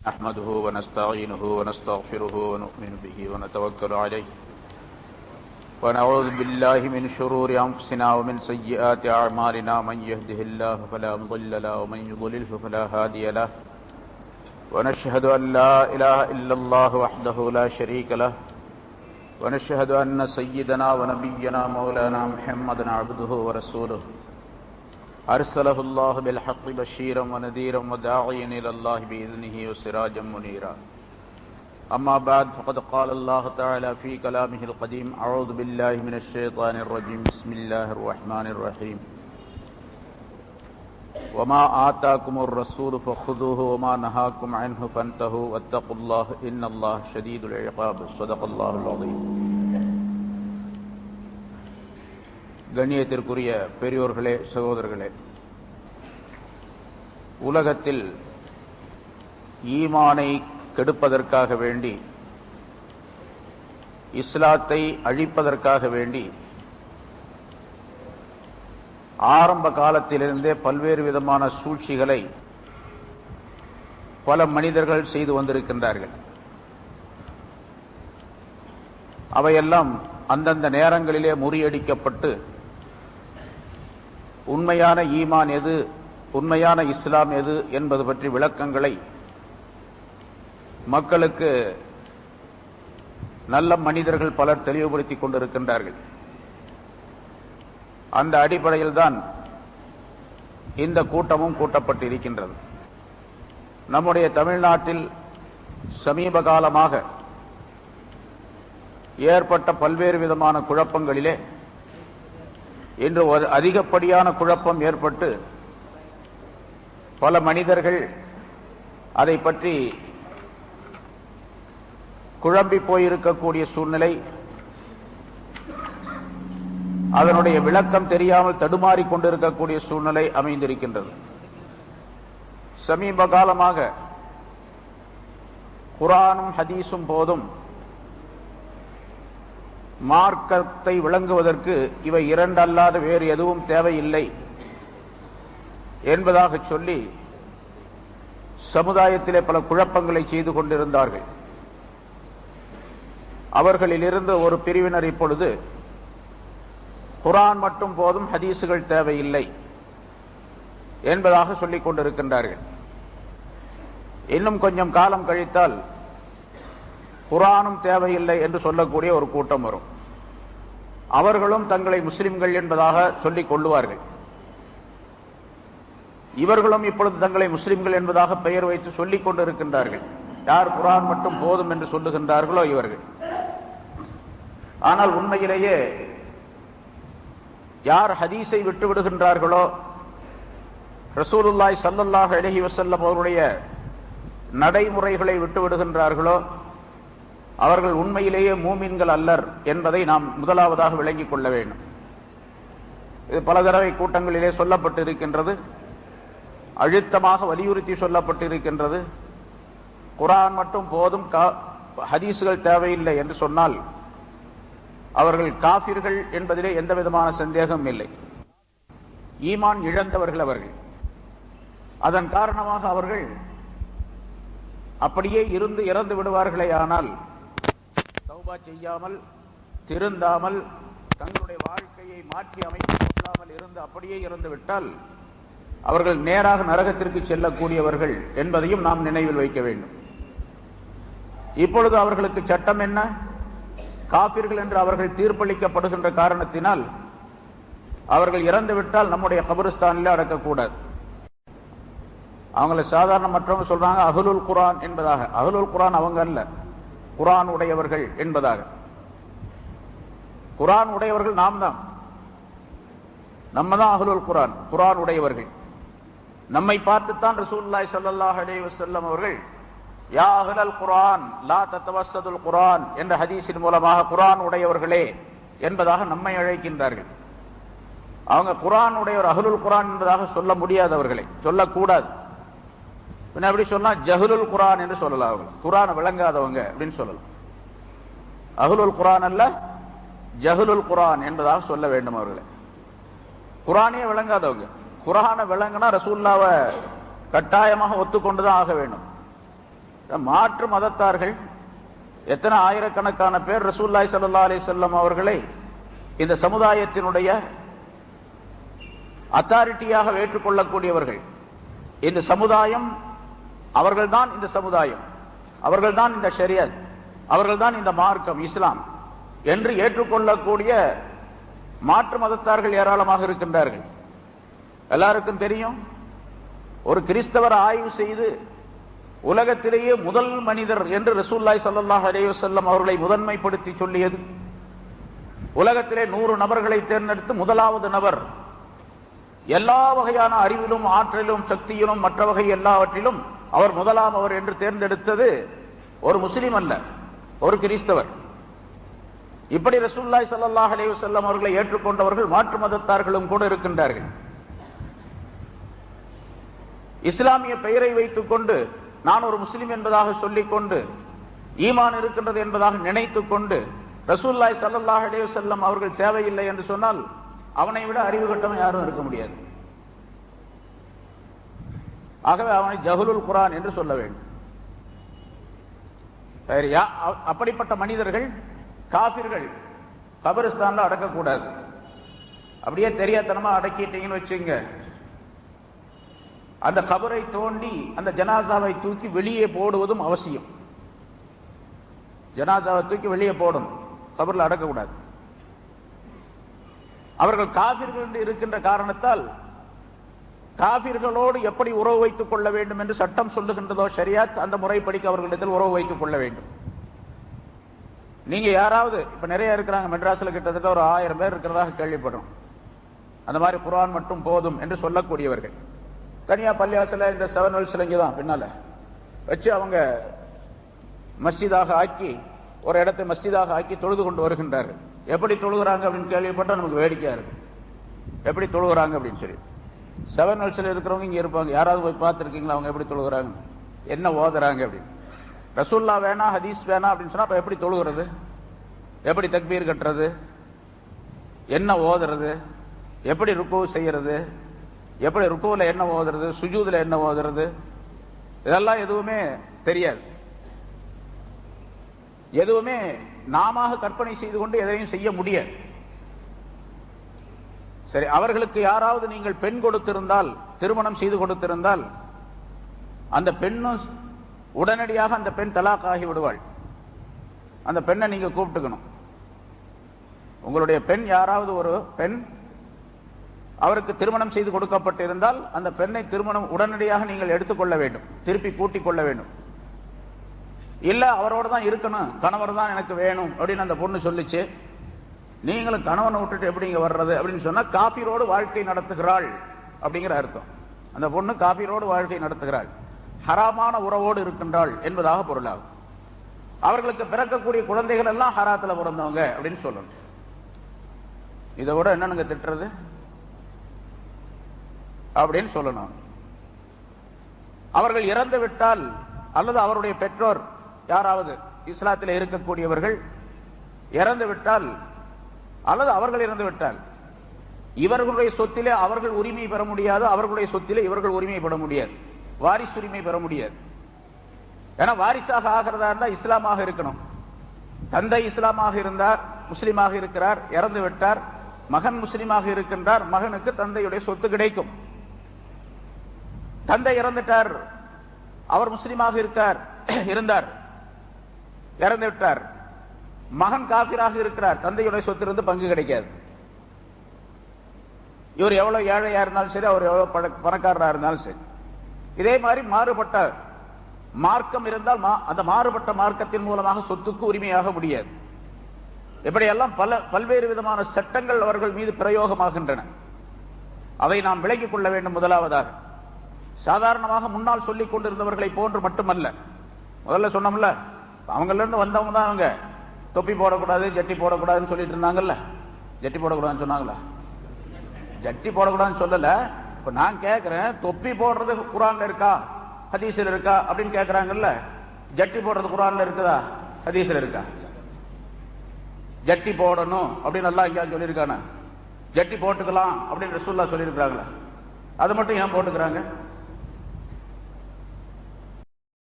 نحمده ونستعينه ونستغفره ونؤمن به ونتوكل عليه ونعوذ بالله من شرور أنفسنا ومن سيئات أعمالنا من يهده الله فلا مضل له ومن يضلله فلا هادي له ونشهد أن لا إله إلا الله وحده لا شريك له ونشهد أن سيدنا ونبينا مولانا محمدا عبده ورسوله أرسله الله بالحق بشيرا ونذيرا وداعيا إلى الله بإذنه وسراجا منيرا أما بعد فقد قال الله تعالى في كلامه القديم أعوذ بالله من الشيطان الرجيم بسم الله الرحمن الرحيم وما آتاكم الرسول فخذوه وما نهاكم عنه فانتهوا واتقوا الله إن الله شديد العقاب صدق الله العظيم. கண்ணியத்திற்குரிய பெரியோர்களே, சகோதரர்களே, உலகத்தில் ஈமானை கெடுப்பதற்காக வேண்டி, இஸ்லாத்தை அழிப்பதற்காக வேண்டி ஆரம்ப காலத்திலிருந்தே பல்வேறு விதமான சூழ்ச்சிகளை பல மனிதர்கள் செய்து வந்திருக்கின்றார்கள். அவையெல்லாம் அந்தந்த நேரங்களிலே முறியடிக்கப்பட்டு உண்மையான ஈமான் எது, உண்மையான இஸ்லாம் எது என்பது பற்றி விளக்கங்களை மக்களுக்கு நல்ல மனிதர்கள் பலர் தெளிவுபடுத்திக் கொண்டிருக்கின்றார்கள். அந்த அடிப்படையில் தான் இந்த கூட்டமும் கூட்டப்பட்டிருக்கின்றது. நம்முடைய தமிழ்நாட்டில் சமீப காலமாக ஏற்பட்ட பல்வேறு விதமான குழப்பங்களிலே இன்று ஒரு அதிகப்படியான குழப்பம் ஏற்பட்டு பல மனிதர்கள் அதை பற்றி குழம்பி போயிருக்கக்கூடிய சூழ்நிலை, அதனுடைய விளக்கம் தெரியாமல் தடுமாறிக் கொண்டிருக்கக்கூடிய சூழ்நிலை அமைந்திருக்கின்றது. சமீப காலமாக குர்ஆனும் ஹதீஸும் போதும் மார்க்கத்தை விளங்குவதற்கு இவை இரண்டு அல்லாத வேறு எதுவும் தேவையில்லை என்பதாக சொல்லி சமுதாயத்திலே பல குழப்பங்களை செய்து கொண்டிருந்தார்கள். அவர்களிலிருந்து ஒரு பிரிவினர் இப்பொழுது குர்ஆன் மட்டும் போதும், ஹதீஸுகள் தேவையில்லை என்பதாக சொல்லிக் கொண்டிருக்கின்றார்கள். இன்னும் கொஞ்சம் காலம் கழித்தால் குர்ஆனும் தேவையில்லை என்று சொல்லக்கூடிய ஒரு கூட்டம் வரும். அவர்களும் தங்களை முஸ்லிம்கள் என்பதாக சொல்லிக் கொள்ளுவார்கள். இவர்களும் இப்பொழுது தங்களை முஸ்லிம்கள் என்பதாக பெயர் வைத்து சொல்லிக் கொண்டிருக்கின்றார்கள். யார் குர்ஆன் மட்டும் போதும் என்று சொல்லுகின்றார்களோ இவர்கள். ஆனால் உண்மையிலேயே யார் ஹதீஸை விட்டு விடுகின்றார்களோ, ரசூலுல்லாஹி ஸல்லல்லாஹு அலைஹி வஸல்லம் அவருடைய நடைமுறைகளை விட்டு விடுகின்றார்களோ அவர்கள் உண்மையிலேயே மூமின்கள் அல்லர் என்பதை நாம் முதலாவதாக விளங்கிக் கொள்ள வேண்டும். இது பல தடவை கூட்டங்களிலே சொல்லப்பட்டிருக்கின்றது, அழுத்தமாக வலியுறுத்தி சொல்லப்பட்டிருக்கின்றது. குர்ஆன் மட்டும் போதும், ஹதீஸுகள் தேவையில்லை என்று சொன்னால் அவர்கள் காஃபிர்கள் என்பதிலே எந்த விதமான சந்தேகம் இல்லை. ஈமான் இழந்தவர்கள் அவர்கள். அதன் காரணமாக அவர்கள் அப்படியே இறந்து விடுவார்களே. ஆனால் தௌபா செய்யாமல், திருந்தாமல், தங்களுடைய வாழ்க்கையை மாற்றி அமைத்துக் கொள்ளாமல் இருந்து அப்படியே இறந்து விட்டால் அவர்கள் நேராக நரகத்திற்கு செல்லக்கூடியவர்கள் என்பதையும் நாம் நினைவில் வைக்க வேண்டும். இப்பொழுது அவர்களுக்கு சட்டம் என்ன? காபிர்கள் என்று அவர்கள் தீர்ப்பளிக்கப்படுகின்ற காரணத்தினால் அவர்கள் இறந்துவிட்டால் நம்முடைய கபரிஸ்தானில் அடக்கக்கூடாது. அவங்களை சாதாரண மற்றவங்க சொல்றாங்க அஹ்லுல் குர்ஆன் என்பதாக. அஹ்லுல் குர்ஆன் அவங்க அல்ல, குர்ஆன் உடையவர்கள் என்பதாக. குர்ஆன் உடையவர்கள் நாம் தான், நம்ம தான் அஹ்லுல் குர்ஆன், குர்ஆன் உடையவர்கள். நம்மை பார்த்துத்தான் ரசூலுல்லாஹி ஸல்லல்லாஹு அலைஹி வஸல்லம் அவர்கள் யா அஹ்லல் குர்ஆன் லா தத்தவஸ்ஸதுல் குர்ஆன் என்ற ஹதீஸின் மூலமாக குர்ஆன் உடையவர்களே என்பதாக நம்மை அழைக்கின்றார்கள். அவங்க குர்ஆன் உடையவர், அஹ்லுல் குர்ஆன் என்பதாக சொல்ல முடியாதவர்களை, சொல்லக்கூடாது. அப்படி சொன்னா ஜஹ்லுல் குர்ஆன் என்று சொல்லலாம். அவங்க குர்ஆனை விளங்காதவங்க அப்படின்னு சொல்லலாம். அஹ்லுல் குர்ஆன் அல்ல, ஜஹ்லுல் குர்ஆன் என்பதாக சொல்ல வேண்டும் அவர்களை. குர்ஆனே விளங்காதவங்க. குர்ஆனை விளங்கினா ரசூலுல்லாஹ்வை கட்டாயமாக ஒத்துக்கொண்டுதான் ஆக வேண்டும். மாற்று மதத்தார்கள் எத்தனை ஆயிரக்கணக்கான பேர் ரசூலுல்லாஹி ஸல்லல்லாஹு அலைஹி வஸல்லம் அவர்களை இந்த சமுதாயத்தினுடைய அத்தாரிட்டியாக ஏற்றுக்கொள்ளக்கூடியவர்கள். இந்த சமுதாயம் அவர்கள்தான், இந்த சமுதாயம் அவர்கள்தான், இந்த ஷரியத் அவர்கள்தான், இந்த மார்க்கம் இஸ்லாம் என்று ஏற்றுக்கொள்ளக்கூடிய மாற்று மதத்தார்கள் ஏராளமாக இருக்கின்றார்கள். எல்லாருக்கும் தெரியும், ஒரு கிறிஸ்தவர் ஆய்வு செய்து உலகத்திலேயே முதல் மனிதர் என்று ரசூலுல்லாஹி ஸல்லல்லாஹு அலைஹி வஸல்லம் அவர்களை முதன்மைப்படுத்தி சொல்லியது. உலகத்திலே 100 நபர்களை தேர்ந்தெடுத்து முதலாவது நபர், எல்லா வகையான அறிவிலும் ஆற்றலிலும் சக்தியிலும் மற்ற வகை எல்லாவற்றிலும் அவர் முதலாம் அவர் என்று தேர்ந்தெடுத்தது ஒரு முஸ்லிம் அல்ல, ஒரு கிறிஸ்தவர். இப்படி ரசூலுல்லாஹி ஸல்லல்லாஹு அலைஹி வஸல்லம் அவர்களை ஏற்றுக்கொண்டவர்கள் மாற்று மதத்தார்களும் கூட இருக்கின்றார்கள். இஸ்லாமிய பெயரை வைத்துக் கொண்டு நான் ஒரு முஸ்லிம் என்பதாக சொல்லிக் கொண்டு ஈமான் இருக்கின்றது என்பதாக நினைத்துக் கொண்டு ரசூலுல்லாஹி ஸல்லல்லாஹு அலைஹி வஸல்லம் அவர்கள் தேவையில்லை என்று சொன்னால் அவனை விட அறிவு கட்டவன் யாரும் இருக்க முடியாது. ஆகவே அவனை ஜஹலுல் குர்ஆன் என்று சொல்ல வேண்டும். அப்படிப்பட்ட மனிதர்கள் காபிர்கள் கபரிஸ்தான்ல அடக்கக்கூடாது. அப்படியே தெரியாதனமா அடக்கிட்டீங்கன்னு வச்சுங்க, அந்த கபரை தோண்டி அந்த ஜனாசாவை தூக்கி வெளியே போடுவதும் அவசியம். ஜனாசாவை தூக்கி வெளியே போடும், கபரில் அடக்கக்கூடாது. அவர்கள் காபிர்கள் என்று இருக்கின்ற காரணத்தால் காபிர்களோடு எப்படி உறவு வைத்துக் கொள்ள வேண்டும் என்று சட்டம் சொல்லுகின்றதோ ஷரியத், அந்த முறைப்படிக்கு அவர்களிடத்தில் உறவு வைத்துக் கொள்ள வேண்டும். நீங்க யாராவது இப்ப நிறைய இருக்கிறாங்க, மெட்ராஸ்ல கிட்டத்தட்ட ஒரு 1000 பேர் இருக்கிறதாக கேள்விப்படுறோம். அந்த மாதிரி குர்ஆன் மட்டும் போதும் என்று சொல்லக்கூடியவர்கள் தனியா பள்ளிவாசல இந்த 7 வெல்ஸ்ல இங்கதான் பின்னால வச்சு அவங்க மஸ்ஜிதாக ஆக்கி, ஒரு இடத்தை மஸ்ஜிதாக ஆக்கி தொழுது கொண்டு வருகின்றார்கள். எப்படி தொழுகிறாங்க அப்படின்னு கேள்விப்பட்டா நமக்கு வேடிக்கையா இருக்கு. எப்படி தொழுகிறாங்க அப்படின்னு சொல்லி 7 வெல்ஸ்ல இருக்கிறவங்க இங்க இருப்பாங்க, யாராவது போய் பார்த்துருக்கீங்களா அவங்க எப்படி தொழுகிறாங்க, என்ன ஓதுறாங்க அப்படின்னு. ரசூல்லா வேணா ஹதீஸ் வேணா அப்படின்னு சொன்னா அப்ப எப்படி தொழுகிறது, எப்படி தக்பீர் கட்டுறது, என்ன ஓதுறது, எப்படி ருக்கு செய்யறது, எப்படி ருக்குவுல என்ன ஓதுறது, சுஜூதுல என்ன ஓதுறது, இதெல்லாம் எதுவுமே தெரியாது. எதுவுமே நாம கற்பனை செய்து கொண்டு எதையும் செய்ய முடியாது. சரி, அவர்களுக்கு யாராவது நீங்கள் பெண் கொடுத்திருந்தால், திருமணம் செய்து கொடுத்திருந்தால், அந்த பெண்ணும் உடனடியாக அந்த பெண் தலாக் ஆகி விடுவாள். அந்த பெண்ணை நீங்க கூப்பிட்டுக்கணும். உங்களுடைய பெண், யாராவது ஒரு பெண் அவருக்கு திருமணம் செய்து கொடுக்கப்பட்டிருந்தால் அந்த பெண்ணை திருமணம் உடனடியாக நீங்கள் எடுத்துக்கொள்ள வேண்டும், திருப்பி கூட்டிக் கொள்ள வேண்டும். இல்ல அவரோட தான் இருக்கணும், கணவர் தான் எனக்கு வேணும் அப்படின்னு அந்த பொண்ணு சொல்லிச்சு, நீங்களும் கணவனை விட்டுட்டு எப்படி இங்க வர்றது அப்படின்னு சொன்னா காபிரோடு வாழ்க்கை நடத்துகிறாள் அப்படிங்கிற அர்த்தம். அந்த பொண்ணு காபிரோடு வாழ்க்கை நடத்துகிறாள், ஹராமான உறவோடு இருக்கின்றாள் என்பதாக பொருளாகும். அவர்களுக்கு பிறக்கக்கூடிய குழந்தைகள் எல்லாம் ஹராத்துல பிறந்தவங்க அப்படின்னு சொல்லணும். இதை விட என்னன்னு திட்டுறது அப்படின்னு சொல்லணும். அவர்கள் இறந்து விட்டால் அல்லது அவருடைய பெற்றோர் யாராவது இஸ்லாத்தில் இருக்கக்கூடியவர்கள் இறந்து விட்டால் அல்லது அவர்கள் இறந்து விட்டால் இவர்களுடைய சொத்திலே அவர்கள் உரிமை பெற முடியாது, அவர்களுடைய சொத்திலே இவர்கள் உரிமை பெற முடியாது, வாரிசு உரிமை பெற முடியாது. ஏன்னா வாரிசாக ஆகிறதா இருந்தா இஸ்லாமாக இருக்கணும். தந்தை இஸ்லாமாக இருந்தார், முஸ்லீமாக இருக்கிறார், இறந்து விட்டார், மகன் முஸ்லீமாக இருக்கின்றார், மகனுக்கு தந்தையுடைய சொத்து கிடைக்கும். தந்தை இறந்துட்டார், அவர் முஸ்லீமாக இருந்தார், இறந்து விட்டார், மகன் காபிராக இருக்கிறார், தந்தையுடைய சொத்திலிருந்து பங்கு கிடைக்காது. இவர் எவ்வளவு ஏழையா இருந்தாலும் சரி, அவர் எவ்வளவு பணக்காரராக இருந்தாலும் சரி. இதே மாதிரி மாறுபட்ட மார்க்கம் இருந்தால் அந்த மாறுபட்ட மார்க்கத்தின் மூலமாக சொத்துக்கு உரிமையாக முடியாது. இப்படியெல்லாம் பல்வேறு விதமான சட்டங்கள் அவர்கள் மீது பிரயோகமாகின்றன. அதை நாம் விளங்கிக் கொள்ள வேண்டும். முதலாவதாக, சாதாரணமாக முன்னால் சொல்லிக் கொண்டிருந்தவர்களை போன்று மட்டுமல்ல. முதல்ல சொன்னோம்ல, அவங்கள இருந்து வந்தவங்க தான் அவங்க தொப்பி போடக்கூடாது, ஜட்டி போடக்கூடாதுன்னு சொல்லிட்டு இருந்தாங்கல்ல. ஜட்டி போடக்கூடாதுன்னு சொன்னாங்களா? ஜட்டி போடக்கூடாதுன்னு சொல்லல. இப்ப நான் கேட்கிறேன், தொப்பி போடுறது குர்ஆன்ல இருக்கா, ஹதீஸ்ல இருக்கா அப்படின்னு கேட்கிறாங்கல்ல. ஜட்டி போடுறது குர்ஆன்ல இருக்குதா, ஹதீஸ்ல இருக்கா? ஜட்டி போடணும் அப்படின்னு எல்லாம் எங்கேயாவது சொல்லியிருக்கானே? ஜட்டி போட்டுக்கலாம் அப்படின்னு ரசூலுல்லாஹ் சொல்லியிருக்கிறாங்களா? அது மட்டும் ஏன் போட்டுக்கிறாங்க?